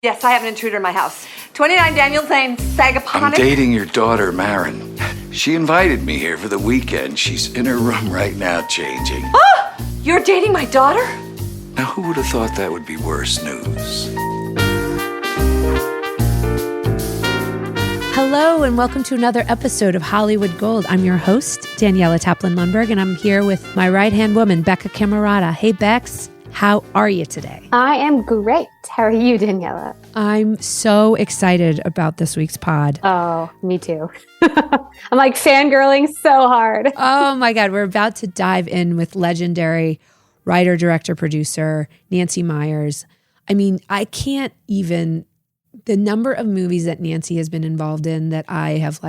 Yes, I have an intruder in my house. 29 Daniels Lane, Sagaponack. I'm dating your daughter, Marin. She invited me here for the weekend. She's in her room right now changing. Ah! You're dating my daughter? Now, who would have thought that would be worse news? Hello, and welcome to another episode of Hollywood Gold. I'm your host, Daniela Taplin-Lundberg, and I'm here with my right-hand woman, Becca Camerata. Hey, Bex. How are you today? I am great. How are you, Daniela? I'm so excited about this week's pod. Oh, me too. I'm like fangirling so hard. Oh my God. We're about to dive in with legendary writer, director, producer, Nancy Meyers. I mean, I can't even, the number of movies that Nancy has been involved in that I have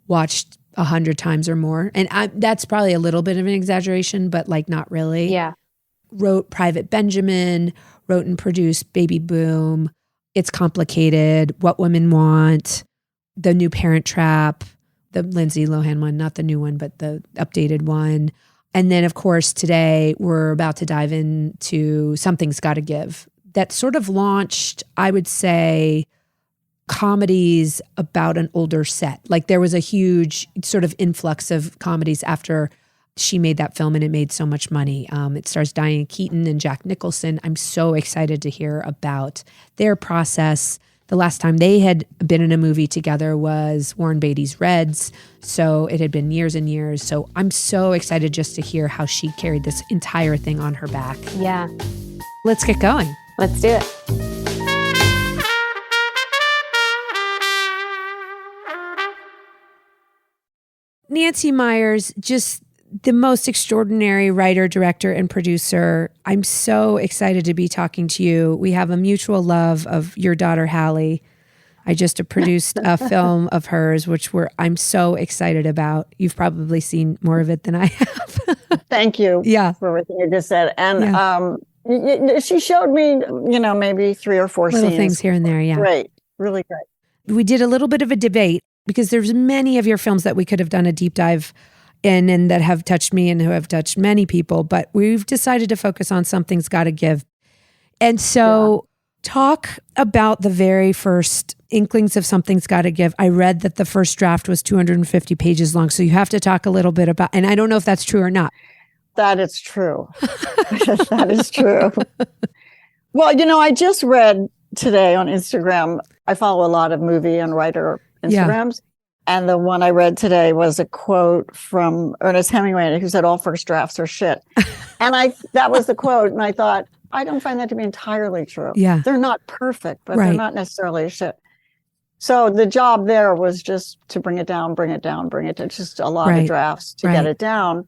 watched 100 times or more. And that's probably a little bit of an exaggeration, but not really. Yeah. Wrote Private Benjamin, wrote and produced Baby Boom, It's Complicated, What Women Want, The New Parent Trap, the Lindsay Lohan one, not the new one, but the updated one. And then, of course, today we're about to dive into Something's Gotta Give. That sort of launched, I would say, comedies about an older set. There was a huge sort of influx of comedies after she made that film and it made so much money. It stars Diane, Keaton, and Jack Nicholson. I'm so excited to hear about their process. The last time they had been in a movie together was Warren Beatty's Reds. So it had been years and years. So I'm so excited just to hear how she carried this entire thing on her back. Yeah. Let's get going. Let's do it. Nancy Meyers, just the most extraordinary writer, director, and producer. I'm so excited to be talking to you. We have a mutual love of your daughter, Hallie. I just produced a film of hers, which I'm so excited about. You've probably seen more of it than I have. Thank you for everything you just said. And she showed me, maybe 3 or 4 little scenes. Things here and there, yeah. Great, really great. We did a little bit of a debate because there's many of your films that we could have done a deep dive in and that have touched me and who have touched many people, but we've decided to focus on Something's Gotta Give. And so talk about the very first inklings of Something's Gotta Give. I read that the first draft was 250 pages long, so you have to talk a little bit about, and I don't know if that's true or not. That is true. That is true. Well, I just read today on Instagram, I follow a lot of movie and writer Instagrams. Yeah. And the one I read today was a quote from Ernest Hemingway, who said, "All first drafts are shit." And that was the quote. And I thought, I don't find that to be entirely true. Yeah. They're not perfect, but they're not necessarily shit. So the job there was just to bring it down, just a lot of drafts to get it down.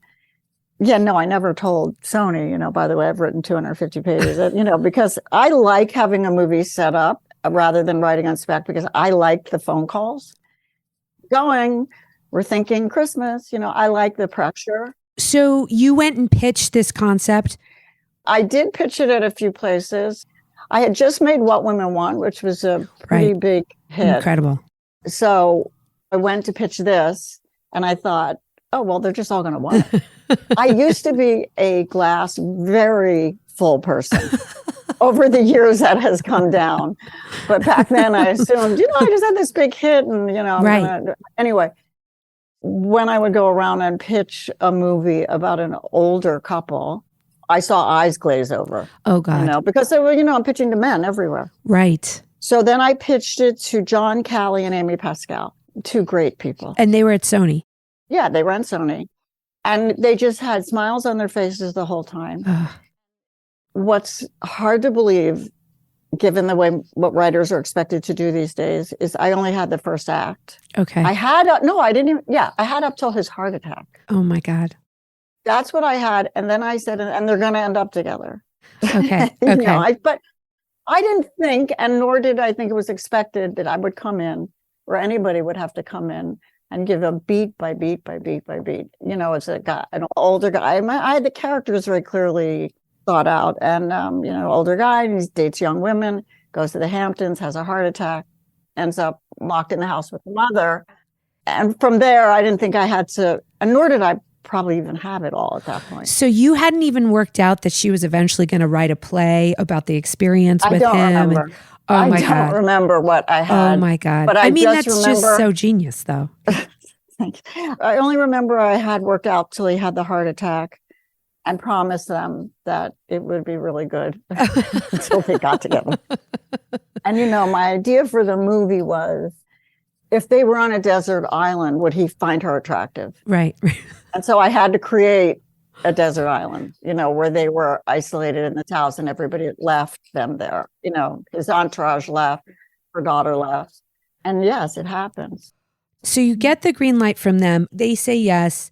Yeah, no, I never told Sony, by the way, I've written 250 pages, because I like having a movie set up rather than writing on spec, because I like the phone calls. We're thinking Christmas, I like the pressure. So you went and pitched this concept? I did pitch it at a few places. I had just made What Women Want, which was a pretty big hit. Incredible. So I went to pitch this and I thought, oh, well, they're just all going to want it. I used to be a glass, very full person. Over the years, that has come down. But back then, I assumed, I just had this big hit. And, anyway, when I would go around and pitch a movie about an older couple, I saw eyes glaze over. Oh, God. Because they were, I'm pitching to men everywhere. Right. So then I pitched it to John Callie and Amy Pascal, 2 great people. And they were at Sony. Yeah, they were on Sony. And they just had smiles on their faces the whole time. What's hard to believe, given the way what writers are expected to do these days, is I only had the first act. Okay. I had up till his heart attack. Oh my God. That's what I had. And then I said, and they're going to end up together. Okay. Okay. But I didn't think, and nor did I think it was expected that I would come in, or anybody would have to come in and give a beat by beat by beat by beat. It's a guy, an older guy. I had the characters very clearly thought out, and older guy, and he dates young women, goes to the Hamptons, has a heart attack, ends up locked in the house with the mother. And from there, I didn't think I had to, and nor did I probably even have it all at that point. So you hadn't even worked out that she was eventually going to write a play about the experience with him? I don't remember. Oh my I God. don't remember what I Oh had. my God. But I mean, just that's just remember- so genius though. Thanks. I only remember I had worked out till he had the heart attack and promised them that it would be really good until they got together. And my idea for the movie was, if they were on a desert island, would he find her attractive? Right. And so I had to create a desert island, where they were isolated in this house and everybody left them there. His entourage left, her daughter left. And yes, it happens. So you get the green light from them. They say yes.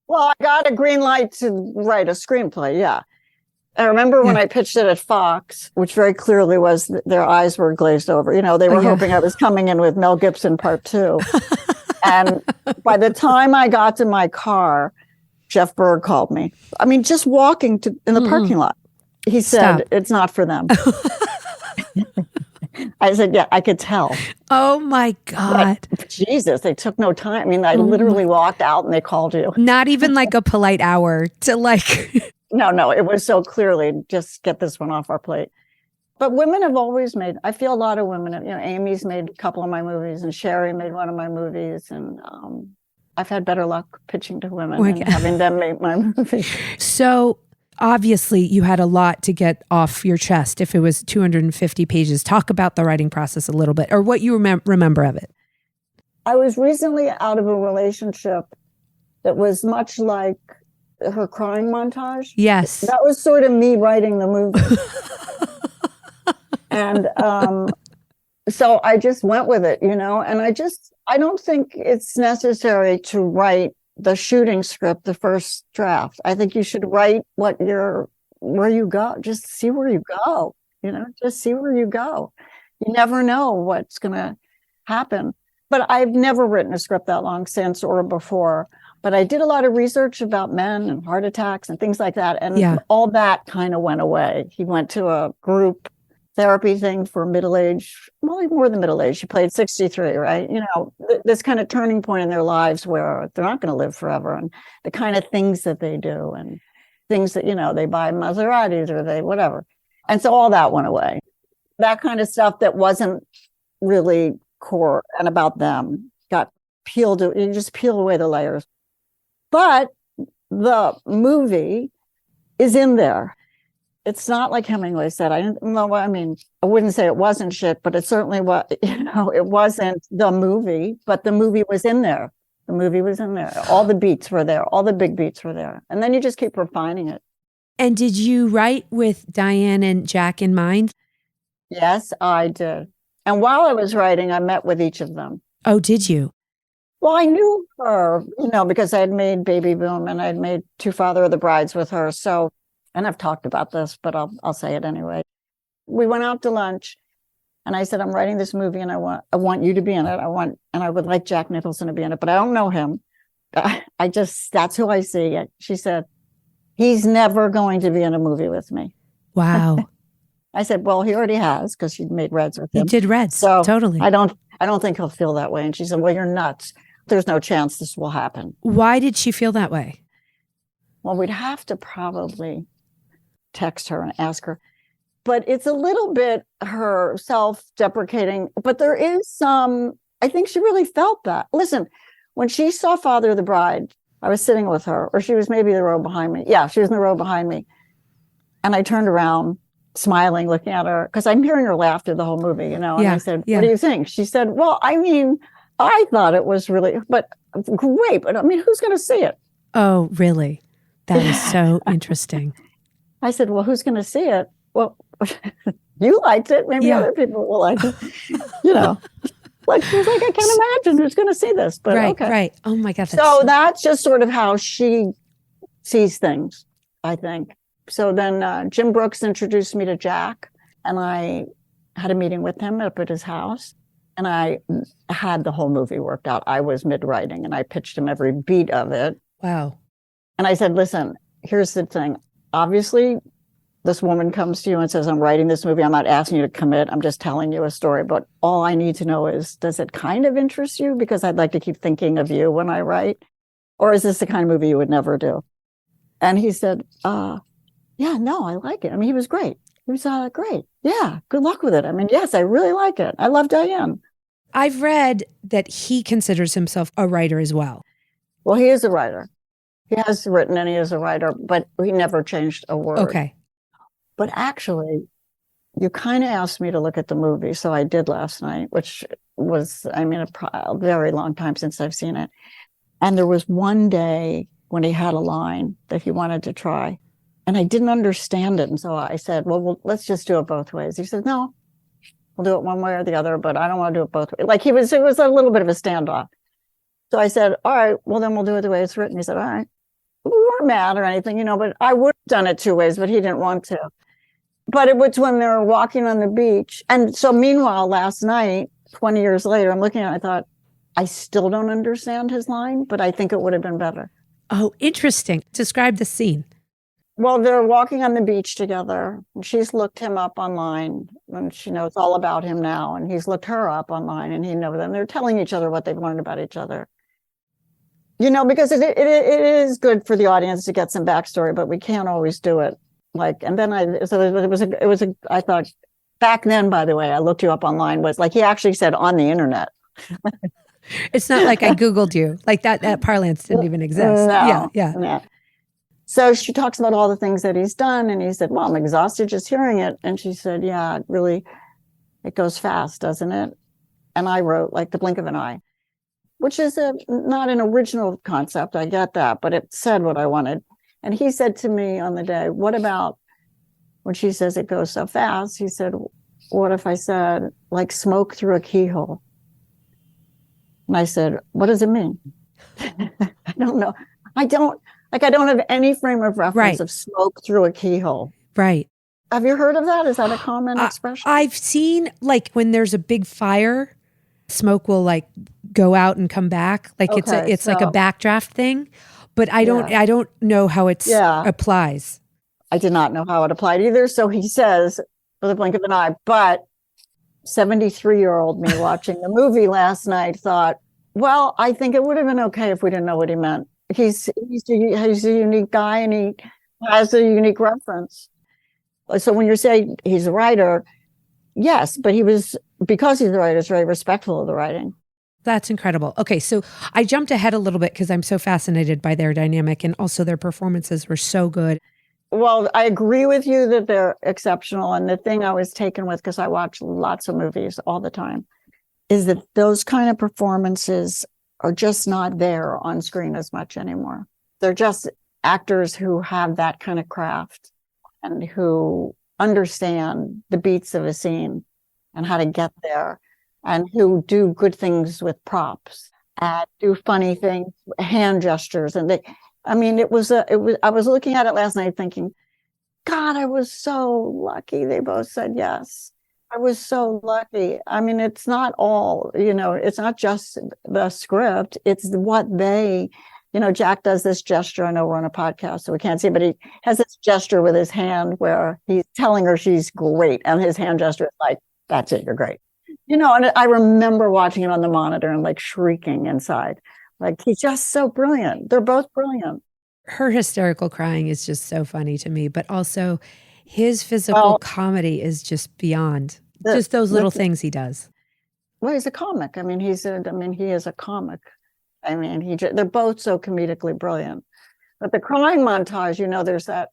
Well, I got a green light to write a screenplay. Yeah. I remember when I pitched it at Fox, which very clearly was their eyes were glazed over. They were hoping I was coming in with Mel Gibson Part 2. And by the time I got to my car, Jeff Berg called me. I mean, just walking in the parking lot. He said, It's not for them. I said, yeah, I could tell. Oh my God. Like, Jesus, they took no time. I mean, I literally walked out and they called you. Not even like a polite hour to like. No, it was so clearly just get this one off our plate. But women have always made, I feel a lot of women, Amy's made a couple of my movies and Sherry made one of my movies. And I've had better luck pitching to women and having them make my movie. So obviously you had a lot to get off your chest if it was 250 pages. Talk about the writing process a little bit or what you remember of it. I was recently out of a relationship that was much like her crying montage. Yes. That was sort of me writing the movie. And so I just went with it, and I don't think it's necessary to write the shooting script, the first draft. I think you should write where you go. Just see where you go, just see where you go. You never know what's going to happen. But I've never written a script that long since or before. But I did a lot of research about men and heart attacks and things like that. And all that kind of went away. He went to a group therapy thing for middle-aged, well, more than middle-aged. She played 63, right? This kind of turning point in their lives where they're not going to live forever, and the kind of things that they do and things that, they buy Maseratis or they whatever. And so all that went away. That kind of stuff that wasn't really core and about them got peeled. You just peel away the layers. But the movie is in there. It's not like Hemingway said. I wouldn't say it wasn't shit, but it certainly was, it wasn't the movie, but the movie was in there. The movie was in there. All the beats were there. All the big beats were there. And then you just keep refining it. And did you write with Diane and Jack in mind? Yes, I did. And while I was writing, I met with each of them. Oh, did you? Well, I knew her, because I had made Baby Boom and I'd made Two Father of the Brides with her. So, and I've talked about this, but I'll say it anyway. We went out to lunch and I said, I'm writing this movie and I want you to be in it. And I would like Jack Nicholson to be in it, but I don't know him. That's who I see. She said, he's never going to be in a movie with me. Wow. I said, well, he already has, because she'd made Reds with him. He did Reds, so totally. I don't think he'll feel that way. And she said, well, you're nuts. There's no chance this will happen. Why did she feel that way? Well, we'd have to probably text her and ask her. But it's a little bit her self-deprecating. But there is some, I think she really felt that. Listen, when she saw Father of the Bride, I was sitting with her, or she was maybe the row behind me. Yeah, she was in the row behind me. And I turned around, smiling, looking at her, because I'm hearing her laughter the whole movie, And I said, what do you think? She said, well, I thought it was really, but great. But who's going to see it? Oh, really? That is so interesting. I said, well, who's going to see it? Well, you liked it. Maybe other people will like it. Like, she was like, I can't imagine who's going to see this. But right. Oh my God. That's just sort of how she sees things, I think. So then Jim Brooks introduced me to Jack, and I had a meeting with him up at his house, and I had the whole movie worked out. I was mid-writing, and I pitched him every beat of it. Wow. And I said, listen, here's the thing. Obviously, this woman comes to you and says, I'm writing this movie. I'm not asking you to commit. I'm just telling you a story. But all I need to know is, does it kind of interest you? Because I'd like to keep thinking of you when I write. Or is this the kind of movie you would never do? And he said, yeah, no, I like it. He was great. He was great. Yeah, good luck with it. I mean, yes, I really like it. I love Diane. I've read that he considers himself a writer as well. Well, he is a writer. He has written and he is a writer, but he never changed a word. Okay. But actually, you kind of asked me to look at the movie, so I did last night, which was, I mean, a very long time since I've seen it. And there was one day when he had a line that he wanted to try, and I didn't understand it. And so I said, well, let's just do it both ways. He said, no, we'll do it one way or the other, but I don't want to do it both ways. Like it was a little bit of a standoff. So I said, all right, well, then we'll do it the way it's written. He said, all right. We weren't mad or anything, but I would have done it two ways, but he didn't want to. But it was when they were walking on the beach. And so meanwhile, last night, 20 years later, I'm looking at it, I thought, I still don't understand his line, but I think it would have been better. Oh, interesting. Describe the scene. Well, they're walking on the beach together. And she's looked him up online and she knows all about him now. And he's looked her up online and he knows them. They're telling each other what they've learned about each other. Because it is good for the audience to get some backstory, but we can't always do it. And then I thought back then, by the way, I looked you up online, was like, he actually said on the internet. It's not like I Googled you, like that parlance didn't even exist. No, yeah. No. So she talks about all the things that he's done. And he said, well, I'm exhausted just hearing it. And she said, yeah, it goes fast, doesn't it? And I wrote like the blink of an eye, which is not an original concept. I get that, but it said what I wanted. And he said to me on the day, what about when she says it goes so fast? He said, what if I said like smoke through a keyhole? And I said, what does it mean? I don't know. I don't have any frame of reference of smoke through a keyhole. Right. Have you heard of that? Is that a common expression? I've seen like when there's a big fire, smoke will like go out and come back. Like it's like a backdraft thing, but I don't know how it applies. I did not know how it applied either. So he says, with a blink of an eye, but 73-year-old me watching the movie last night thought, well, I think it would have been okay if we didn't know what he meant. He's a unique guy and he has a unique reference. So when you say he's a writer, yes, but because he's a writer, he's very respectful of the writing. That's incredible. Okay, so I jumped ahead a little bit because I'm so fascinated by their dynamic and also their performances were so good. Well, I agree with you that they're exceptional. And the thing I was taken with, because I watch lots of movies all the time, is that those kind of performances are just not there on screen as much anymore. They're just actors who have that kind of craft and who understand the beats of a scene and how to get there, and who do good things with props and do funny things, hand gestures. And I was looking at it last night thinking, God, I was so lucky. They both said yes. I was so lucky. I mean, it's not all, it's not just the script. It's what Jack does this gesture. I know we're on a podcast, so we can't see, but he has this gesture with his hand where he's telling her she's great. And his hand gesture is like, that's it, you're great. And I remember watching it on the monitor and like shrieking inside. Like, he's just so brilliant. They're both brilliant. Her hysterical crying is just so funny to me, but also his physical comedy is just beyond. Just those little things he does. Well, he's a comic. I mean, he is a comic. I mean, they're both so comedically brilliant. But the crying montage, there's that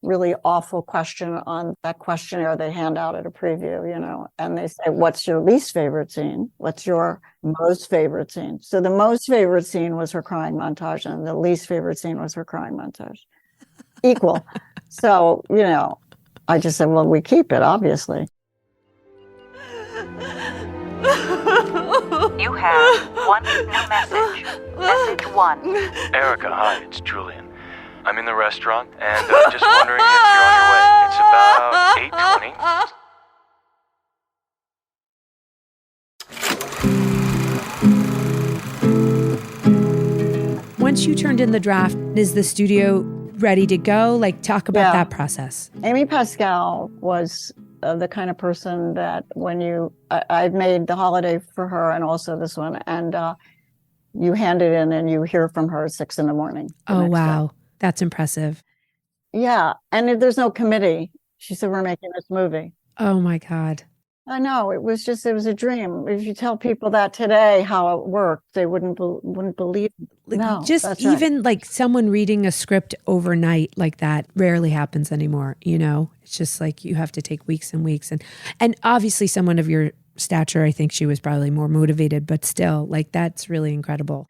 really awful question on that questionnaire they hand out at a preview, and they say, what's your least favorite scene? What's your most favorite scene? So the most favorite scene was her crying montage, and the least favorite scene was her crying montage. Equal. So, I just said, well, we keep it, obviously. You have one new message. Message 1. Erica, hi, it's Julian. I'm in the restaurant and just wondering if you're on your way. It's about 8:20. Once you turned in the draft, is the studio ready to go? Like, talk about that process. Amy Pascal was the kind of person that when I've made The Holiday for her and also this one, and you hand it in and you hear from her at 6 a.m. Oh, wow. That's impressive. Yeah. And there's no committee. She said, we're making this movie. Oh my God. I know, it was a dream. If you tell people that today, how it worked, they wouldn't believe it. Like, No, just that's right. even like someone reading a script overnight like that rarely happens anymore. It's just like you have to take weeks and weeks. And obviously someone of your stature, I think she was probably more motivated, but still, like, that's really incredible.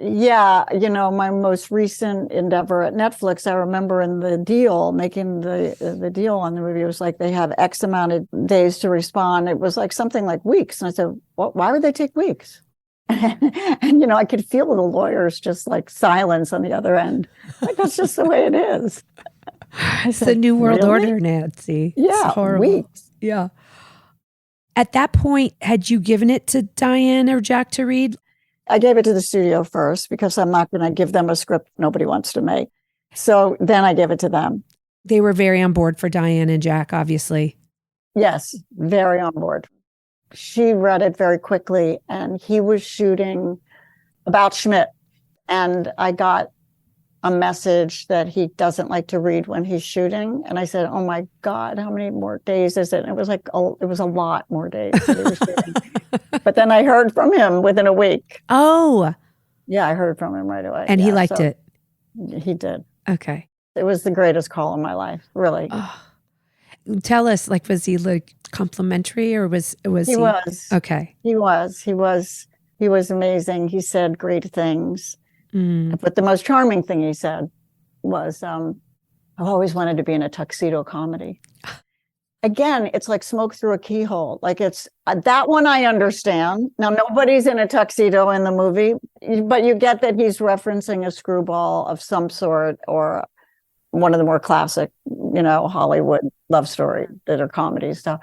Yeah, my most recent endeavor at Netflix, I remember in the deal, making the deal on the movie, it was like they have X amount of days to respond. It was like something like weeks. And I said, why would they take weeks? And I could feel the lawyers just like silence on the other end. Like, that's just the way it is. It's the New World Order, Nancy. Yeah, it's horrible. weeks. Yeah. At that point, had you given it to Diane or Jack to read? I gave it to the studio first because I'm not going to give them a script nobody wants to make. So then I gave it to them. They were very on board for Diane and Jack, obviously. Yes, very on board. She read it very quickly, and he was shooting about Schmidt. And I got a message that he doesn't like to read when he's shooting. And I said, oh my God, how many more days is it? And it was like, it was a lot more days that he was shooting. But then I heard from him within a week. Oh. Yeah, I heard from him right away. And he liked it. He did. Okay. It was the greatest call in my life, really. Oh. Tell us, like, was he like complimentary or was he? He was. Okay. He was amazing. He said great things. But the most charming thing he said was, I've always wanted to be in a tuxedo comedy. Again, it's like smoke through a keyhole. Like, it's that one I understand. Now, nobody's in a tuxedo in the movie, but you get that he's referencing a screwball of some sort or one of the more classic, Hollywood love story that are comedies. So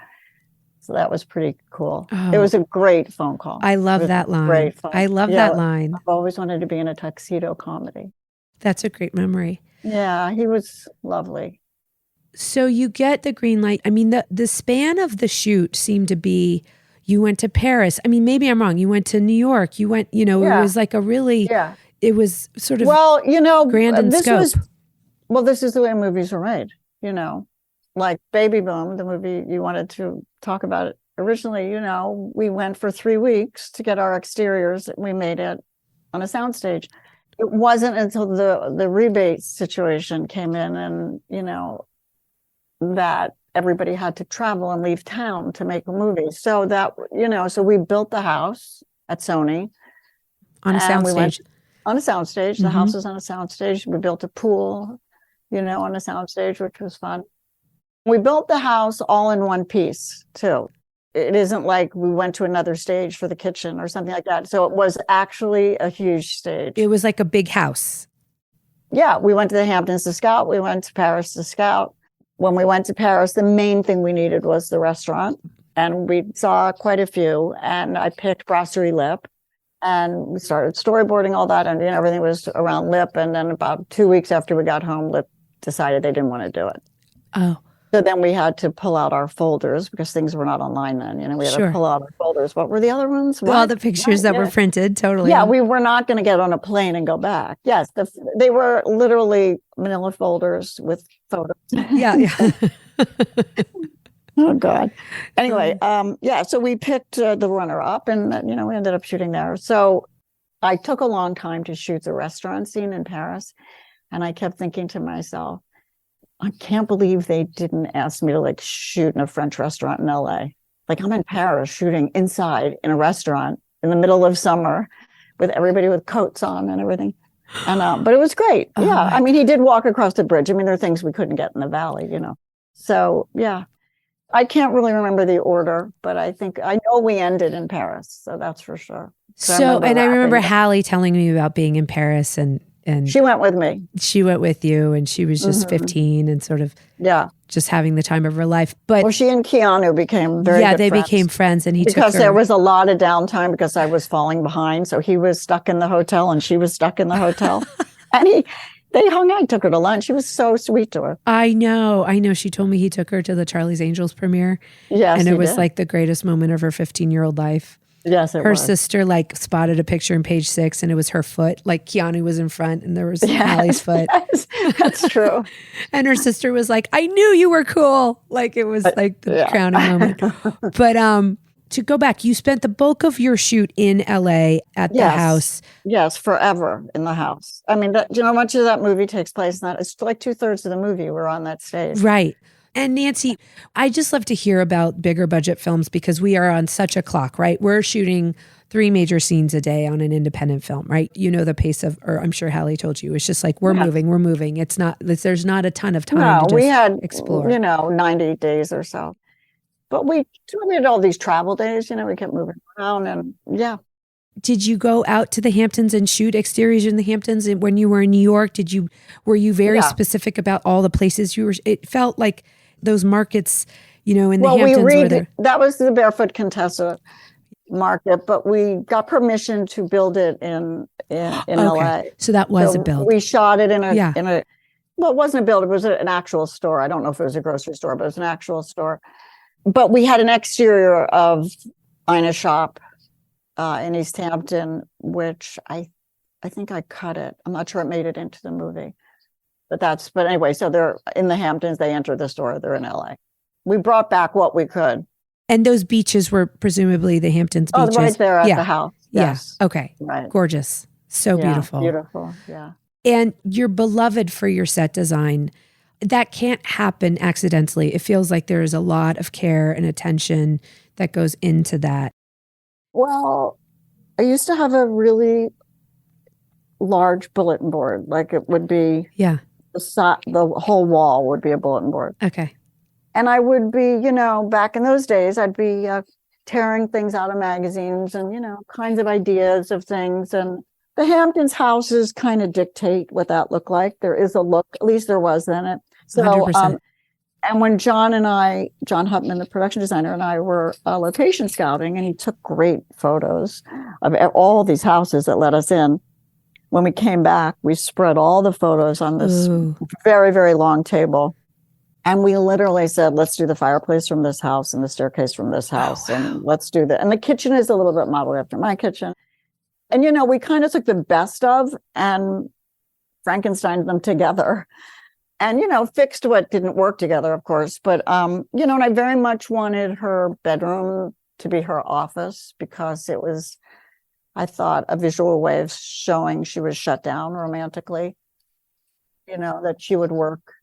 that was pretty cool. Oh. It was a great phone call. I love that line. Great phone. I love that line. I've always wanted to be in a tuxedo comedy. That's a great memory. Yeah, he was lovely. So you get the green light. I mean, the span of the shoot seemed to be, you went to Paris. I mean, maybe I'm wrong. You went to New York. You went, it was like a really, it was sort of grand in scope. This is the way movies were made, like Baby Boom, the movie you wanted to talk about it. Originally, we went for 3 weeks to get our exteriors. We made it on a soundstage. It wasn't until the rebate situation came in and, that everybody had to travel and leave town to make a movie. So that, so we built the house at Sony. On a soundstage. On a soundstage. The house is on a soundstage. We built a pool, on a soundstage, which was fun. We built the house all in one piece, too. It isn't like we went to another stage for the kitchen or something like that. So it was actually a huge stage. It was like a big house. Yeah, we went to the Hamptons to scout. We went to Paris to scout. When we went to Paris, the main thing we needed was the restaurant. And we saw quite a few. And I picked Brasserie Lip. And we started storyboarding all that. And everything was around Lip. And then about 2 weeks after we got home, Lip decided they didn't want to do it. Oh. So then we had to pull out our folders because things were not online then. We had to pull out our folders. What were the other ones? All the pictures that were printed, totally. Yeah, we were not going to get on a plane and go back. Yes, they were literally manila folders with photos. Yeah. Oh, God. Anyway, so we picked the runner-up and, we ended up shooting there. So I took a long time to shoot the restaurant scene in Paris. And I kept thinking to myself, I can't believe they didn't ask me to shoot in a French restaurant in LA. Like, I'm in Paris shooting inside in a restaurant in the middle of summer with everybody with coats on and everything. And but it was great. Yeah. I mean, he did walk across the bridge. I mean, there are things we couldn't get in the valley, So yeah. I can't really remember the order, but I know we ended in Paris. So that's for sure. I remember Hallie telling me about being in Paris and she went with me. She went with you, and she was just 15 and sort of just having the time of her life. But she and Keanu became very good they friends. became friends, and because there was a lot of downtime because I was falling behind. So he was stuck in the hotel, and she was stuck in the hotel, and they hung out. He took her to lunch. He was so sweet to her. I know. She told me he took her to the Charlie's Angels premiere. Yes, and it was like the greatest moment of her 15-year-old life. Yes, it her was. sister like spotted a picture in page 6 and it was her foot. Like Keanu was in front and there was Hallie's foot. Yes, that's true. And her sister was like, I knew you were cool. Like it was like the crowning moment. But to go back, you spent the bulk of your shoot in LA at the house. Yes, forever in the house. I mean, do you know how much of that movie takes place in that? It's like 2/3 of the movie we're on that stage. Right. And Nancy, I just love to hear about bigger budget films because we are on such a clock, right? We're shooting 3 major scenes a day on an independent film, right? You know the pace of, or I'm sure Hallie told you, it's just like we're moving. It's not, there's not a ton of time to just we had, explore. 90 days or so. But we had all these travel days, we kept moving around and Did you go out to the Hamptons and shoot exteriors in the Hamptons? And when you were in New York, were you very specific about all the places you were? It felt like those markets, in the Hamptons. That was the Barefoot Contessa market, but we got permission to build it in LA. So that was a build. We shot it in a well, it wasn't a build, it was an actual store. I don't know if it was a grocery store, but it was an actual store. But we had an exterior of Ina's shop in East Hampton, which I think I cut it. I'm not sure it made it into the movie. But anyway, so they're in the Hamptons, they entered the store, they're in LA. We brought back what we could. And those beaches were presumably the Hamptons beaches. Oh, right there at the house. Yes. Yeah. Okay. Right. Gorgeous. So beautiful. Beautiful. Yeah. And you're beloved for your set design. That can't happen accidentally. It feels like there is a lot of care and attention that goes into that. Well, I used to have a really large bulletin board. Like it would be the whole wall would be a bulletin board. Okay. And I would be, back in those days, I'd be tearing things out of magazines and, kinds of ideas of things. And the Hamptons houses kind of dictate what that looked like. There is a look, at least there was then. It. So, 100%. And when John Hutman, the production designer, and I were location scouting, and he took great photos of all these houses that let us in. When we came back, we spread all the photos on this very, very long table. And we literally said, let's do the fireplace from this house and the staircase from this house. And let's do that. And the kitchen is a little bit modeled after my kitchen. And, we kind of took the best of and Frankensteined them together. And, fixed what didn't work together, of course. But, and I very much wanted her bedroom to be her office because it was, I thought, a visual way of showing she was shut down romantically, that she would work.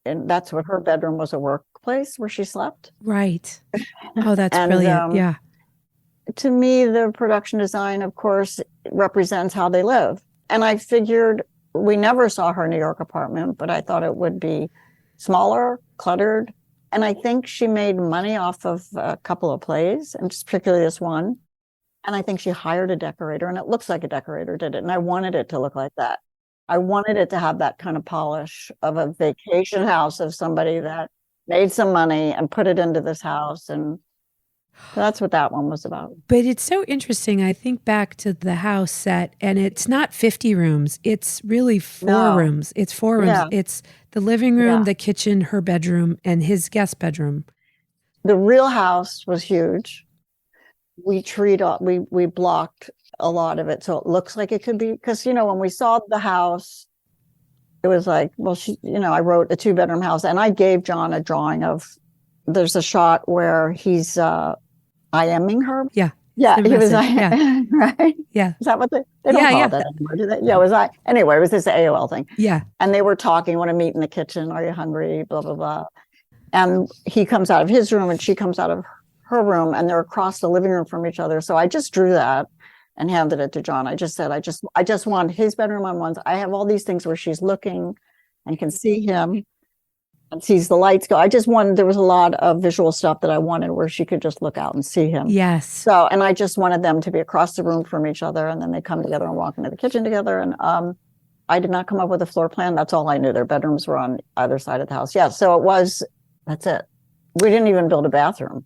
And that's what her bedroom was, a workplace where she slept. Right. Oh, that's brilliant. Yeah. To me, the production design, of course, represents how they live. And I figured we never saw her New York apartment, but I thought it would be smaller, cluttered. And I think she made money off of a couple of plays, and just particularly this one. And I think she hired a decorator, and it looks like a decorator did it. And I wanted it to look like that. I wanted it to have that kind of polish of a vacation house of somebody that made some money and put it into this house. And that's what that one was about. But it's so interesting. I think back to the house set, and it's not 50 rooms. It's really 4 rooms. It's 4 rooms. Yeah. It's the living room, the kitchen, her bedroom, and his guest bedroom. The real house was huge. We blocked a lot of it, so it looks like it could be, because when we saw the house, it was like, well, I wrote a 2-bedroom house, and I gave John a drawing of. There's a shot where he's IMing her. Yeah, he was right. Yeah, is that what they don't call that anymore? Do they? Yeah, it was anyway. It was this AOL thing. Yeah, and they were talking. Want to meet in the kitchen? Are you hungry? Blah blah blah. And he comes out of his room, and she comes out of her room, and they're across the living room from each other. So I just drew that and handed it to John. I just said, I just want his bedroom on one. I have all these things where she's looking and can see him and sees the lights go. There was a lot of visual stuff that I wanted where she could just look out and see him. Yes. So, and I just wanted them to be across the room from each other, and then they come together and walk into the kitchen together. And I did not come up with a floor plan. That's all I knew. Their bedrooms were on either side of the house. Yeah. So that's it. We didn't even build a bathroom.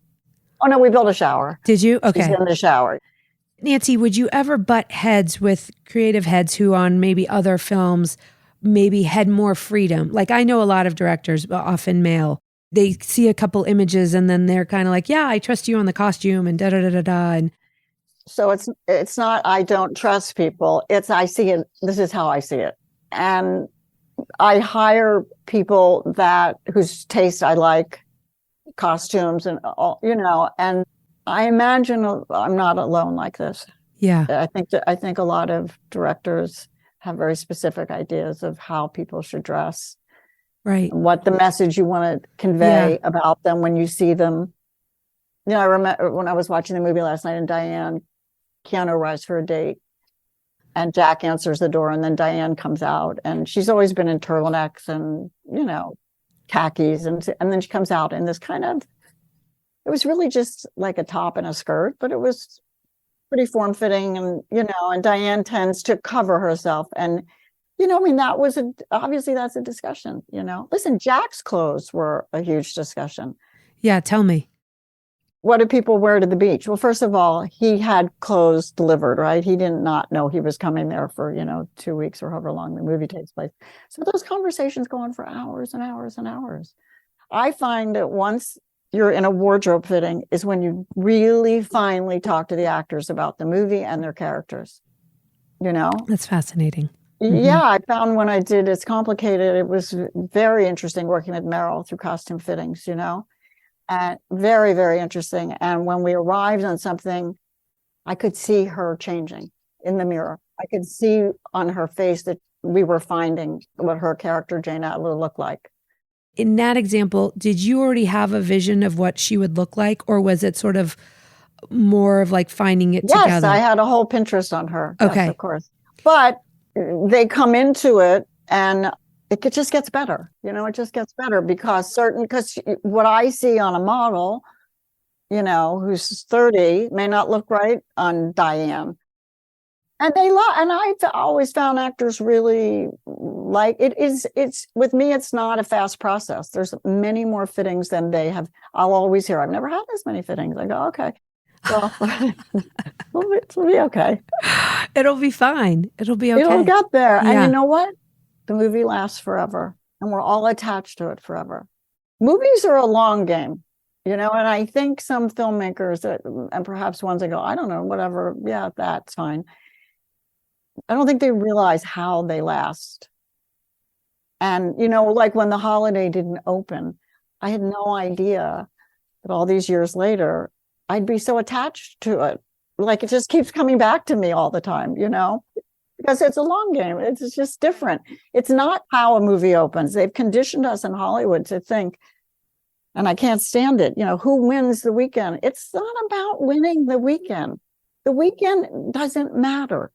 Oh no, we built a shower. Did you? Okay. She's in the shower. Nancy, would you ever butt heads with creative heads who on maybe other films maybe had more freedom? Like I know a lot of directors, often male, they see a couple images and then they're kind of like, yeah, I trust you on the costume and da-da-da-da-da. And So it's not I don't trust people. It's I see it. This is how I see it. And I hire people whose taste I like, costumes and all, and I imagine I'm not alone like this. Yeah. I think a lot of directors have very specific ideas of how people should dress, Right. and what the message you want to convey about them when you see them. I remember when I was watching the movie last night, and Keanu arrives for a date, and Jack answers the door, and then Diane comes out, and she's always been in turtlenecks and khakis, and then she comes out in this it was really just like a top and a skirt, but it was pretty form-fitting, and and Diane tends to cover herself, and that was obviously that's a discussion. Listen, Jack's clothes were a huge discussion. Yeah, tell me. What do people wear to the beach? Well, first of all, he had clothes delivered, right? He did not know he was coming there for 2 weeks or however long the movie takes place. So those conversations go on for hours and hours and hours. I find that once you're in a wardrobe fitting is when you really finally talk to the actors about the movie and their characters. That's fascinating. Yeah, I found when I did It's Complicated, it was very interesting working with Meryl through costume fittings, and very, very interesting. And when we arrived on something, I could see her changing in the mirror. I could see on her face that we were finding what her character Jane Adler looked like. In that example, did you already have a vision of what she would look like, or was it sort of more of like finding it together? Yes, I had a whole Pinterest on her. Okay. Yes, of course. But they come into it and it just gets better. It just gets better because what I see on a model, who's 30 may not look right on Diane. And I've always found actors really like it's with me, it's not a fast process. There's many more fittings than they have. I'll always hear, I've never had this many fittings. I go, okay, well, it'll be okay. It'll be fine. It'll be okay. It'll get there. Yeah. And you know what? The movie lasts forever and we're all attached to it forever. Movies are a long game, and I think some filmmakers and perhaps ones that go, I don't know, whatever. Yeah, that's fine. I don't think they realize how they last. And, like when The Holiday didn't open, I had no idea that all these years later, I'd be so attached to it. Like it just keeps coming back to me all the time, because it's a long game. It's just different. It's not how a movie opens. They've conditioned us in Hollywood to think, and I can't stand it, who wins the weekend? It's not about winning the weekend. The weekend doesn't matter.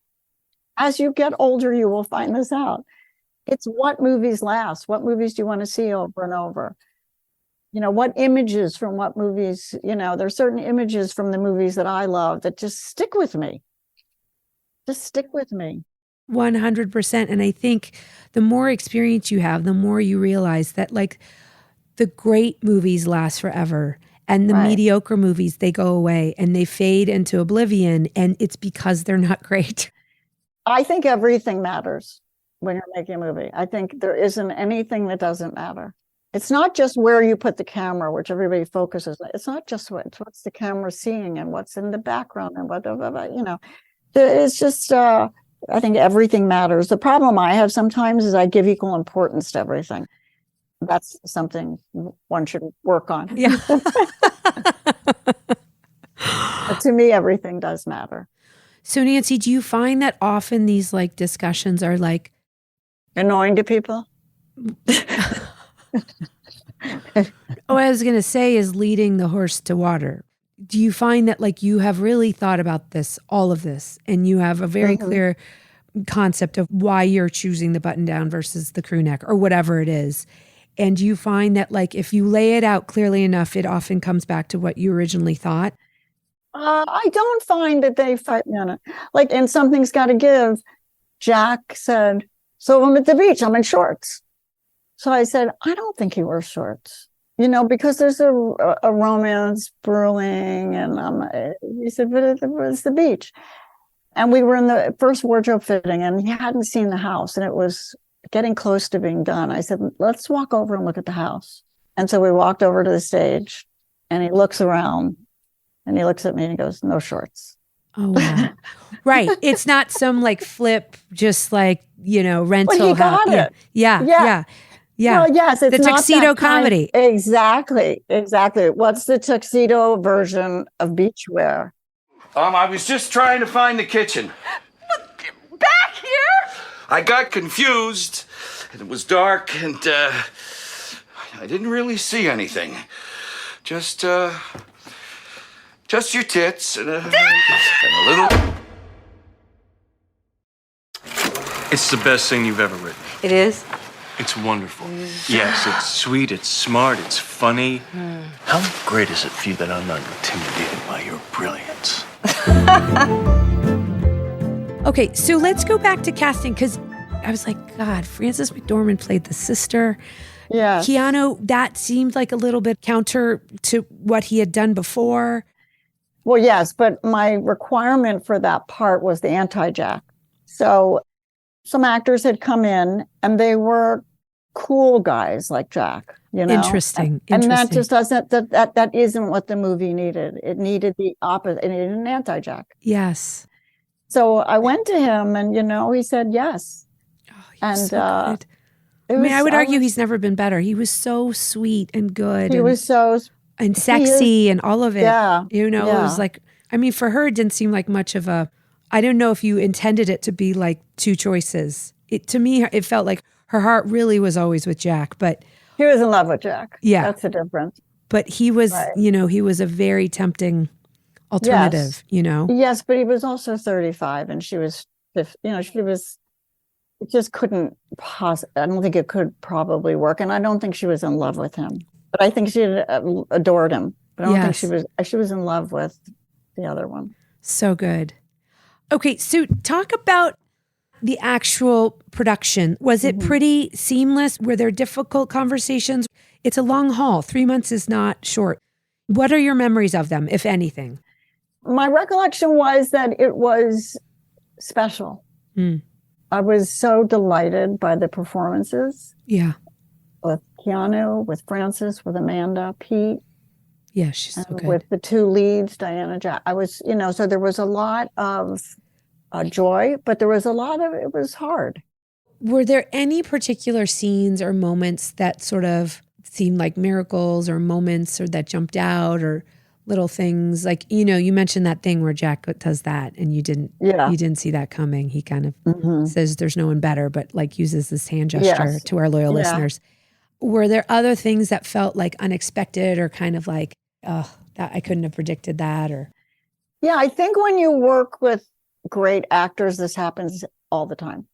As you get older, you will find this out. It's what movies last. What movies do you want to see over and over? What images from what movies, there's certain images from the movies that I love that just stick with me. Just stick with me. 100%. And I think the more experience you have, the more you realize that like the great movies last forever. And the mediocre movies, they go away and they fade into oblivion. And it's because they're not great. I think everything matters when you're making a movie. I think there isn't anything that doesn't matter. It's not just where you put the camera, which everybody focuses on. It's not just what's the camera seeing and what's in the background and what, it's just, I think everything matters. The problem I have sometimes is I give equal importance to everything. That's something one should work on. Yeah. But to me, everything does matter. So Nancy, do you find that often these like discussions are like annoying to people? Oh, I was going to say is leading the horse to water. Do you find that like you have really thought about this, all of this, and you have a very clear concept of why you're choosing the button down versus the crew neck or whatever it is? And do you find that like if you lay it out clearly enough, it often comes back to what you originally thought? I don't find that they fight me on it. Like, and something's got to give. Jack said, so I'm at the beach, I'm in shorts. So I said, I don't think he wears shorts, because there's a romance brewing. And he said, but it's the beach. And we were in the first wardrobe fitting and he hadn't seen the house and it was getting close to being done. I said, let's walk over and look at the house. And so we walked over to the stage and he looks around and he looks at me and he goes, no shorts. Oh, wow. Right. It's not some like flip, just like, rental. But he got house. it. Yeah. Yeah. Yeah. Yeah. Well, yes, it's the not tuxedo that kind- comedy. Exactly. What's the tuxedo version of beachwear? I was just trying to find the kitchen. Back here? I got confused, and it was dark, and I didn't really see anything. Just your tits and a little. It's the best thing you've ever written. It is. It's wonderful. Yes, it's sweet, it's smart, it's funny. How great is it for you that I'm not intimidated by your brilliance? Okay, so let's go back to casting because I was like, God, Frances McDormand played the sister. Yeah. Keanu, that seemed like a little bit counter to what he had done before. Well, yes, but my requirement for that part was the anti-Jack. So some actors had come in and they were cool guys like Jack, Interesting. And that just doesn't, that isn't what the movie needed. It needed the opposite. It needed an anti-Jack. Yes. So I went to him and, he said yes. Oh, And, so good. I would argue he's never been better. He was so sweet and good. He was so and sexy and all of it. Yeah. It was like, for her, it didn't seem like much of a, I don't know if you intended it to be like two choices. To me, it felt like her heart really was always with Jack, but he was in love with Jack. Yeah. That's the difference. But he was, Right. He was a very tempting alternative, Yes, but he was also 35 and she was 50, it just couldn't I don't think it could probably work. And I don't think she was in love with him, but I think she adored him. But I don't think she was in love with the other one. So good. Okay, so talk about the actual production. Was it pretty seamless? Were there difficult conversations? It's a long haul. 3 months is not short. What are your memories of them, if anything? My recollection was that it was special. I was so delighted by the performances. Yeah. With Keanu, with Frances, with Amanda, Pete. Yeah, she's so good. With the two leads, Diane and Jack. I was, so there was a lot of joy, but there was a lot of, it was hard. Were there any particular scenes or moments that sort of seemed like miracles or moments or that jumped out or little things? Like, you mentioned that thing where Jack does that and you didn't see that coming. He kind of says there's no one better, but like uses this hand gesture to our loyal listeners. Were there other things that felt like unexpected or kind of like, oh, that I couldn't have predicted that? Or yeah, I think when you work with great actors, this happens all the time.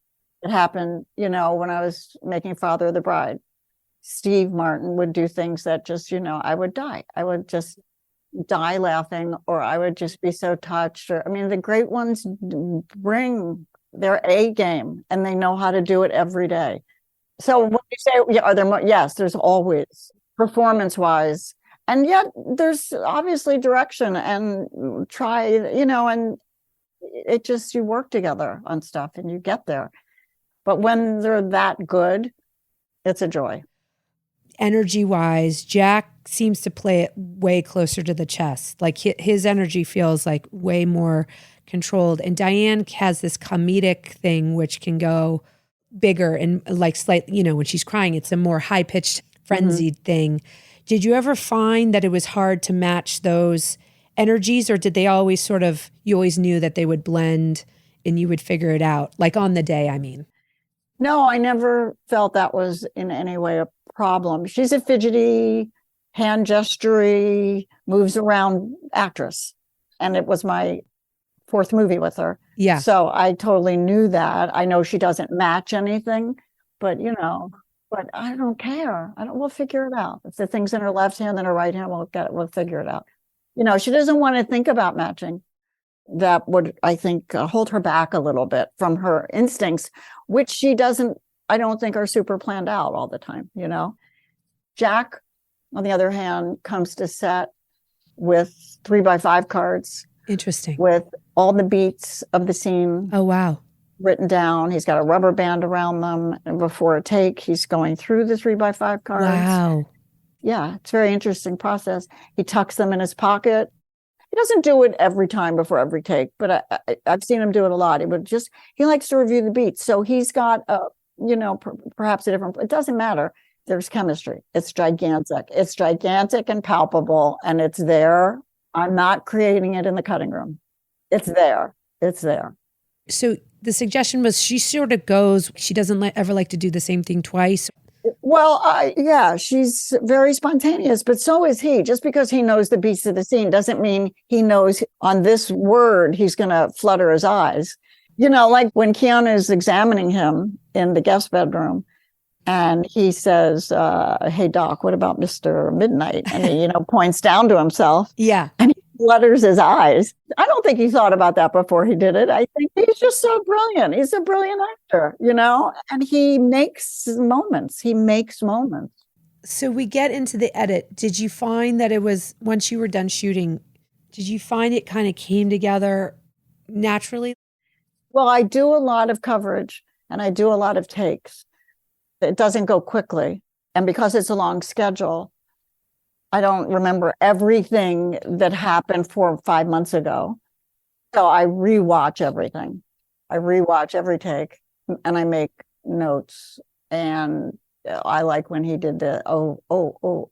It happened, when I was making Father of the Bride. Steve Martin would do things that just, I would die. I would just die laughing, or I would just be so touched. Or the great ones bring their A game and they know how to do it every day. So when you say, are there more? Yes, there's always performance-wise. And yet there's obviously direction and and it just, you work together on stuff and you get there. But when they're that good, it's a joy. Energy-wise, Jack seems to play it way closer to the chest. Like his energy feels like way more controlled. And Diane has this comedic thing which can go bigger and like slightly, when she's crying, it's a more high-pitched, frenzied thing. Did you ever find that it was hard to match those energies, or did they always you always knew that they would blend and you would figure it out, like on the day, I mean? No, I never felt that was in any way a problem. She's a fidgety, hand gestury, moves around actress. And it was my fourth movie with her. Yeah. So I totally knew that. I know she doesn't match anything, but but I don't care. We'll figure it out. If the thing's in her left hand, then her right hand, we'll figure it out. She doesn't want to think about matching. That would, I think, hold her back a little bit from her instincts, which she doesn't, I don't think are super planned out all the time, Jack, on the other hand, comes to set with 3x5 cards. Interesting. With all the beats of the scene. Oh, wow. Written down. He's got a rubber band around them. And before a take, he's going through the 3x5 cards. Wow. Yeah, it's a very interesting process. He tucks them in his pocket. He doesn't do it every time before every take, but I've seen him do it a lot. He likes to review the beats. So he's got perhaps a different, it doesn't matter. There's chemistry. It's gigantic. It's gigantic and palpable, and it's there. I'm not creating it in the cutting room. It's there. It's there. So the suggestion was she sort of goes, she doesn't ever like to do the same thing twice. Well, yeah, she's very spontaneous, but so is he. Just because he knows the beats of the scene doesn't mean he knows on this word he's going to flutter his eyes. Like when Keanu is examining him in the guest bedroom, and he says, hey, Doc, what about Mr. Midnight? And he, points down to himself. Yeah. And he flutters his eyes. I don't think he thought about that before he did it. I think he's just so brilliant. He's a brilliant actor, and he makes moments. So we get into the edit. Did you find that it was, once you were done shooting, did you find it kind of came together naturally? Well, I do a lot of coverage and I do a lot of takes. It doesn't go quickly. And because it's a long schedule, I don't remember everything that happened 4 or 5 months ago. So I rewatch everything. I rewatch every take and I make notes. And I like when he did the, oh,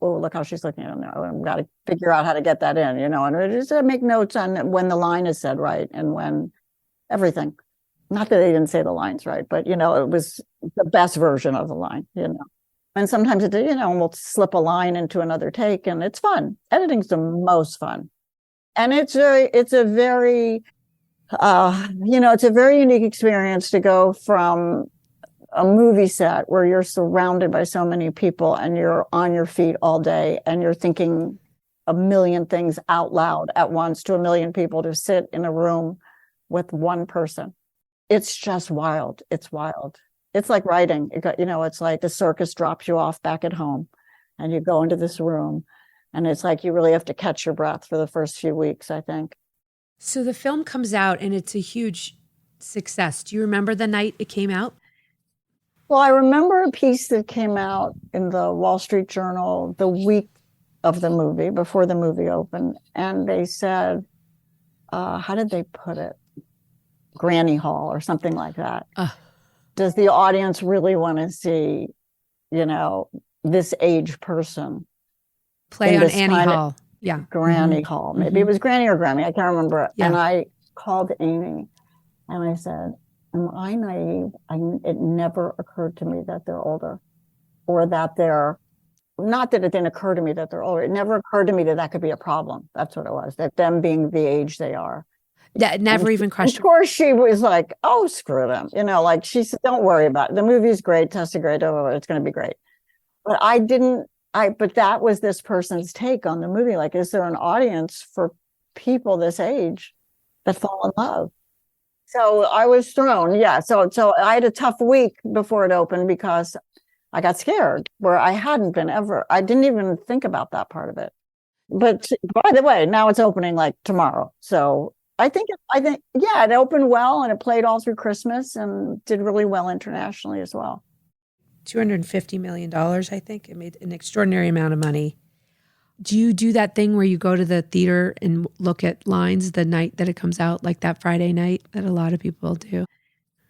look how she's looking at him now. I've got to figure out how to get that in, and just make notes on when the line is said right and when everything. Not that they didn't say the lines right, but, it was the best version of the line, And sometimes, we'll slip a line into another take and it's fun. Editing's the most fun. And it's a very unique experience to go from a movie set where you're surrounded by so many people and you're on your feet all day and you're thinking a million things out loud at once to a million people, to sit in a room with one person. It's just wild. It's wild. It's like writing. It's like the circus drops you off back at home and you go into this room and it's like you really have to catch your breath for the first few weeks, I think. So the film comes out and it's a huge success. Do you remember the night it came out? Well, I remember a piece that came out in the Wall Street Journal the week of the movie, before the movie opened. And they said, how did they put it? Granny Hall or something like that. Does the audience really want to see, this age person play on Annie Hall? Yeah. Granny Hall. Maybe it was Granny or Grammy. I can't remember. Yeah. And I called Amy and I said, am I naive? It never occurred to me that they're older, or that they're, not that it didn't occur to me that they're older. It never occurred to me that could be a problem. That's what it was, that them being the age they are. That never even crossed. Of course, she was like, "Oh, screw them," like she said, "Don't worry about it. The movie's great, Tessa great, it's going to be great." But I didn't. But that was this person's take on the movie. Like, is there an audience for people this age that fall in love? So I was thrown. Yeah. So I had a tough week before it opened because I got scared, where I hadn't been ever. I didn't even think about that part of it. But by the way, now it's opening like tomorrow. So. I think, it opened well and it played all through Christmas and did really well internationally as well. $250 million, I think. It made an extraordinary amount of money. Do you do that thing where you go to the theater and look at lines the night that it comes out, like that Friday night that a lot of people do?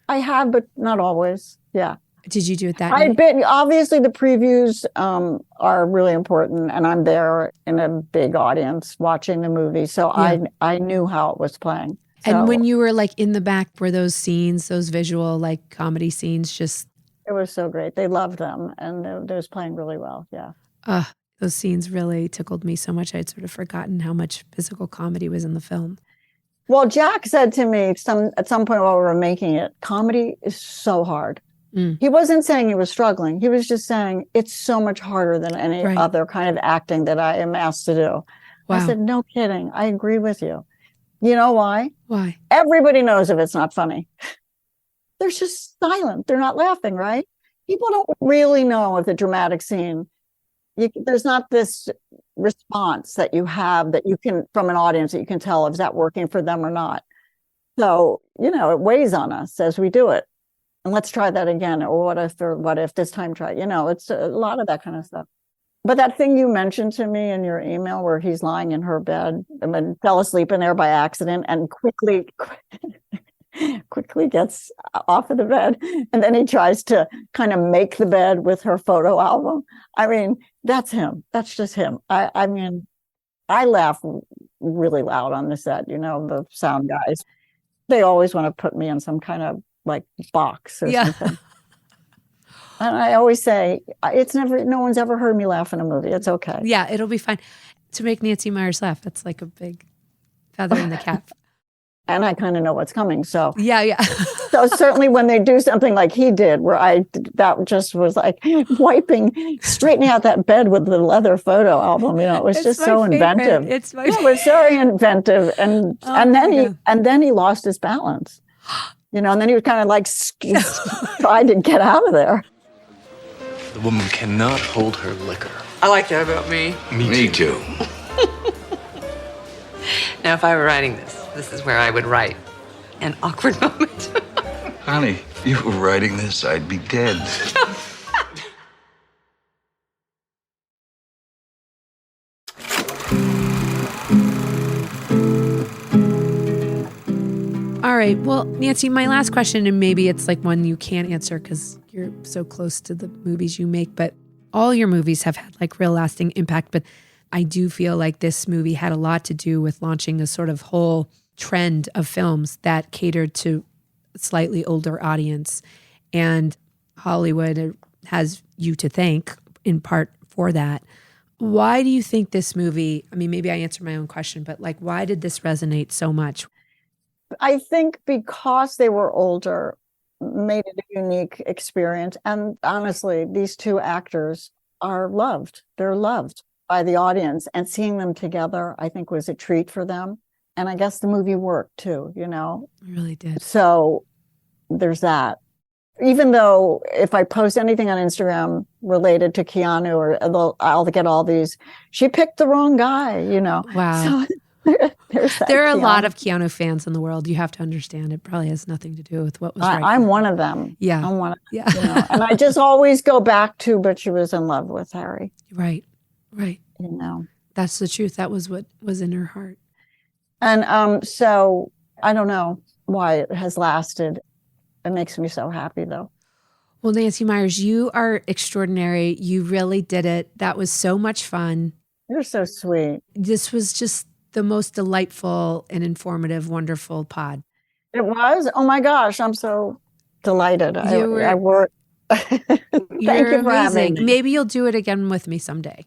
I have, but not always. Yeah. Did you do it that night? Obviously, the previews are really important, and I'm there in a big audience watching the movie, so yeah. I knew how it was playing. So, and when you were like in the back, were those scenes, those visual like comedy scenes, just? It was so great. They loved them, and it was playing really well. Yeah. Those scenes really tickled me so much. I'd sort of forgotten how much physical comedy was in the film. Well, Jack said to me at some point while we were making it, comedy is so hard. He wasn't saying he was struggling. He was just saying it's so much harder than any other kind of acting that I am asked to do. Wow. I said, no kidding. I agree with you. You know why? Why? Everybody knows if it's not funny. They're just silent. They're not laughing, right? People don't really know if the dramatic scene, there's not this response that you have that you can, from an audience, that you can tell if that working for them or not. So, it weighs on us as we do it. And let's try that again. Or what if this time try, it's a lot of that kind of stuff. But that thing you mentioned to me in your email where he's lying in her bed and then fell asleep in there by accident and quickly gets off of the bed, and then he tries to kind of make the bed with her photo album. I mean, that's him. That's just him. I mean, I laugh really loud on the set, the sound guys. They always want to put me in some kind of like box or something. And I always say, no one's ever heard me laugh in a movie. It's okay. Yeah, it'll be fine. To make Nancy Meyers laugh, that's like a big feather in the cap. And I kind of know what's coming. So yeah. So certainly when they do something like he did, where that just was like straightening out that bed with the leather photo album. It was just so inventive. It was very inventive, and then he lost his balance. And then he was kind of like tried to get out of there. The woman cannot hold her liquor. I like that about me. Me too. Now, if I were writing this is where I would write an awkward moment. Honey, if you were writing this, I'd be dead. All right. Well, Nancy, my last question, and maybe it's like one you can't answer because you're so close to the movies you make, but all your movies have had like real lasting impact. But I do feel like this movie had a lot to do with launching a sort of whole trend of films that catered to a slightly older audience. And Hollywood has you to thank in part for that. Why do you think this movie, I mean, maybe I answer my own question, but like, why did this resonate so much? I think because they were older, made it a unique experience. And honestly, these two actors are loved. They're loved by the audience. And seeing them together, I think, was a treat for them. And I guess the movie worked too, It really did. So there's that. Even though if I post anything on Instagram related to Keanu, or I'll get all these, she picked the wrong guy, Wow. So there are a lot of Keanu fans in the world. You have to understand it probably has nothing to do with what was right. I'm one of them. Yeah. I'm one of them. Yeah. And I just always go back to, but she was in love with Harry. Right. That's the truth. That was what was in her heart. And so I don't know why it has lasted. It makes me so happy, though. Well, Nancy Meyers, you are extraordinary. You really did it. That was so much fun. You're so sweet. This was just the most delightful and informative, wonderful pod. It was? Oh my gosh, I'm so delighted. I work. Thank you for having me. Maybe you'll do it again with me someday.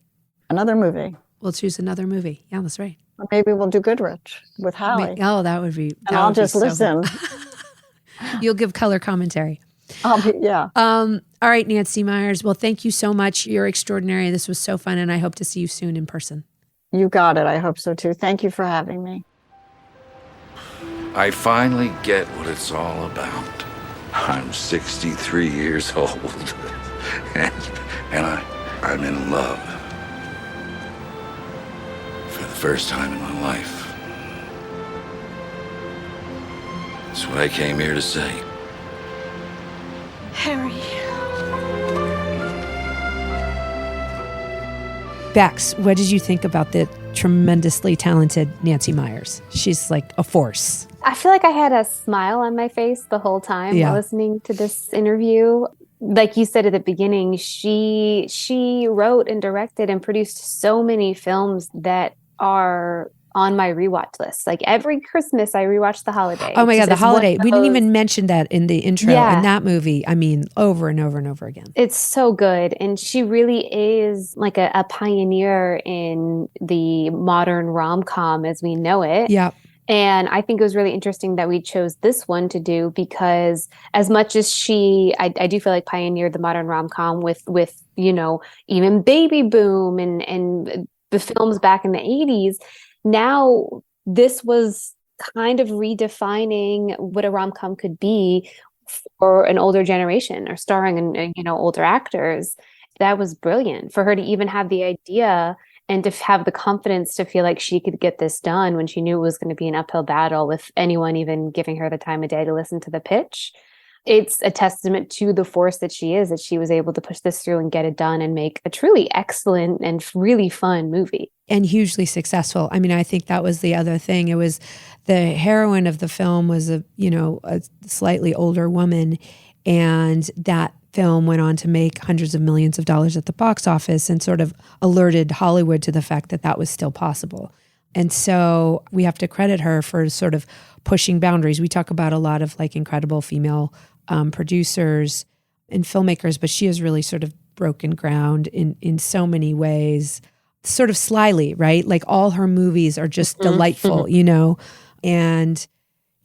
Another movie. We'll choose another movie. Yeah, that's right. Or maybe we'll do Goodrich with Hallie. Oh, that would be. And I'll just listen. You'll give color commentary. Yeah. All right, Nancy Meyers. Well, thank you so much. You're extraordinary. This was so fun, and I hope to see you soon in person. You got it. I hope so too. Thank you for having me. I finally get what it's all about. I'm 63 years old, and I'm in love for the first time in my life. That's what I came here to say. Harry. Bex, what did you think about the tremendously talented Nancy Meyers? She's like a force. I feel like I had a smile on my face the whole time while listening to this interview. Like you said at the beginning, she wrote and directed and produced so many films that are on my rewatch list. Like every Christmas, I rewatch The Holiday. Oh my God, The Holiday. We didn't even mention that in the intro. In that movie, I mean, over and over and over again. It's so good. And she really is like a pioneer in the modern rom-com as we know it. Yeah. And I think it was really interesting that we chose this one to do because as much as I do feel like pioneered the modern rom-com with even Baby Boom and the films back in the 80s, now this was kind of redefining what a rom-com could be for an older generation or starring in, older actors. That was brilliant for her to even have the idea and to have the confidence to feel like she could get this done when she knew it was going to be an uphill battle with anyone even giving her the time of day to listen to the pitch. it's a testament to the force that she is, that she was able to push this through and get it done and make a truly excellent and really fun movie. And hugely successful. I mean, I think that was the other thing. It was the heroine of the film was a slightly older woman, and that film went on to make hundreds of millions of dollars at the box office and sort of alerted Hollywood to the fact that that was still possible. And so we have to credit her for sort of pushing boundaries. We talk about a lot of like incredible female producers and filmmakers, but she has really sort of broken ground in so many ways, sort of slyly, right? Like all her movies are just delightful, you know? And,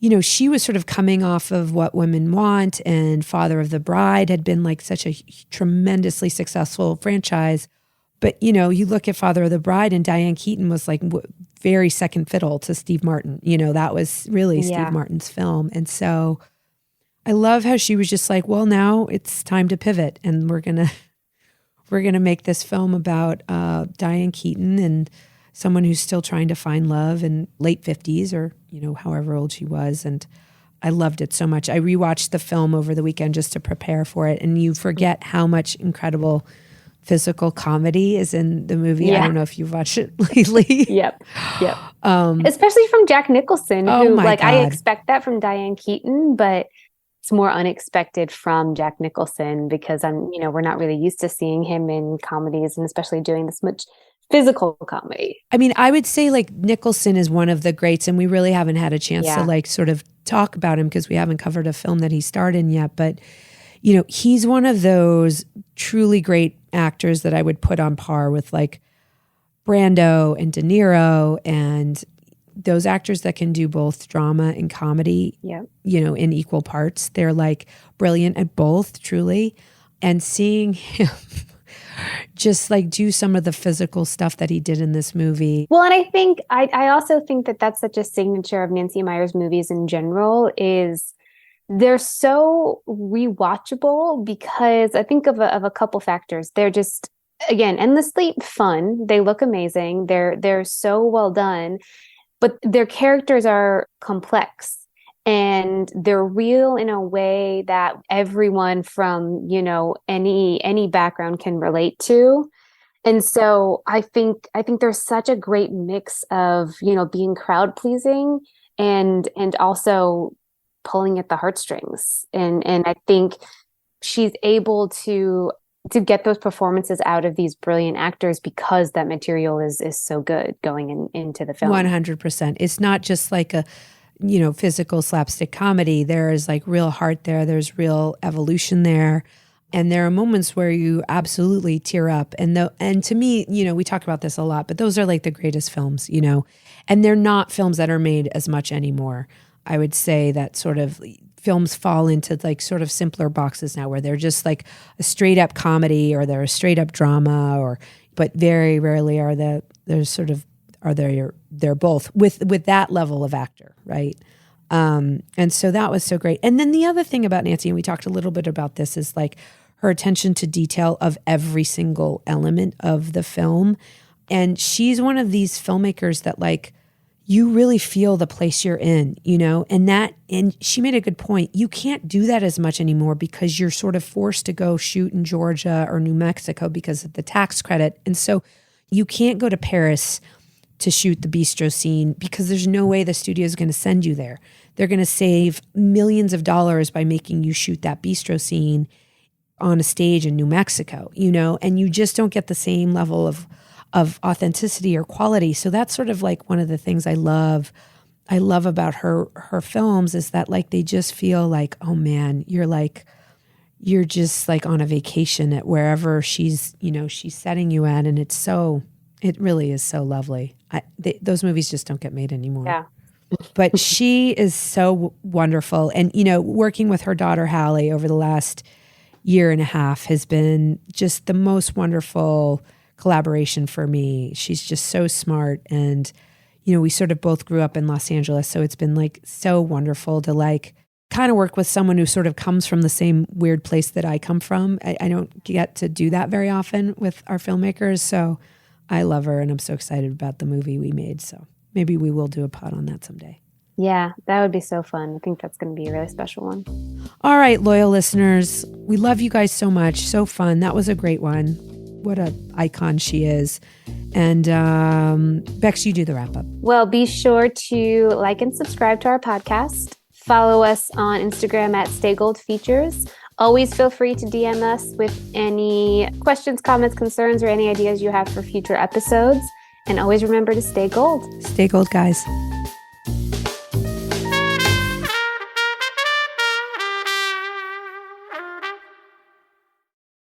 you know, she was sort of coming off of What Women Want, and Father of the Bride had been like such a tremendously successful franchise. But, you know, you look at Father of the Bride and Diane Keaton was like very second fiddle to Steve Martin. You know, that was really Steve Martin's film. And so I love how she was just like, well, now it's time to pivot, and we're going to make this film about Diane Keaton and someone who's still trying to find love in late 50s or, you know, however old she was. And I loved it so much. I rewatched the film over the weekend just to prepare for it. And you forget how much incredible physical comedy is in the movie. Yeah. I don't know if you've watched it lately. Yep. Especially from Jack Nicholson, who like God. I expect that from Diane Keaton, but it's more unexpected from Jack Nicholson because we're not really used to seeing him in comedies, and especially doing this much physical comedy. I mean, I would say like Nicholson is one of the greats, and we really haven't had a chance to like sort of talk about him because we haven't covered a film that he starred in yet. But, you know, he's one of those truly great actors that I would put on par with like Brando and De Niro, and those actors that can do both drama and comedy, you know, in equal parts. They're like brilliant at both, truly. And seeing him just like do some of the physical stuff that he did in this movie. Well, and I think, I also think that that's such a signature of Nancy Meyers movies in general, is they're so rewatchable because I think of a couple factors. They're just, again, endlessly fun. They look amazing. They're so well done, but their characters are complex and they're real in a way that everyone from, you know, any background can relate to. And so I think there's such a great mix of, you know, being crowd pleasing and also pulling at the heartstrings. And I think she's able to get those performances out of these brilliant actors because that material is so good going into the film. 100%. It's not just like a, you know, physical slapstick comedy. There is like real heart there. There's real evolution there. And there are moments where you absolutely tear up. And to me, you know, we talk about this a lot, but those are like the greatest films, you know, and they're not films that are made as much anymore. I would say that sort of films fall into like sort of simpler boxes now where they're just like a straight up comedy or they're a straight up drama, but very rarely are they're both with that level of actor, right? And so that was so great. And then the other thing about Nancy, and we talked a little bit about this, is like her attention to detail of every single element of the film. And she's one of these filmmakers that like, you really feel the place you're in, you know, and she made a good point. You can't do that as much anymore because you're sort of forced to go shoot in Georgia or New Mexico because of the tax credit. And so you can't go to Paris to shoot the bistro scene because there's no way the studio is going to send you there. They're going to save millions of dollars by making you shoot that bistro scene on a stage in New Mexico, you know, and you just don't get the same level of authenticity or quality. So that's sort of like one of the things I love about her films is that like they just feel like, oh man, you're just like on a vacation at wherever she's setting you at, and it really is so lovely. Those movies just don't get made anymore. Yeah. But she is so wonderful. And, you know, working with her daughter, Hallie, over the last year and a half has been just the most wonderful collaboration for me. She's just so smart. And, you know, we sort of both grew up in Los Angeles. So it's been like so wonderful to like kind of work with someone who sort of comes from the same weird place that I come from. I don't get to do that very often with our filmmakers. So I love her and I'm so excited about the movie we made. So maybe we will do a pod on that someday. Yeah, that would be so fun. I think that's going to be a really special one. All right, loyal listeners, we love you guys so much. So fun. That was a great one. What an icon she is. And Bex, you do the wrap up. Well, be sure to like and subscribe to our podcast. Follow us on Instagram at Stay Gold Features. Always feel free to DM us with any questions, comments, concerns, or any ideas you have for future episodes. And always remember to stay gold. Stay gold, guys.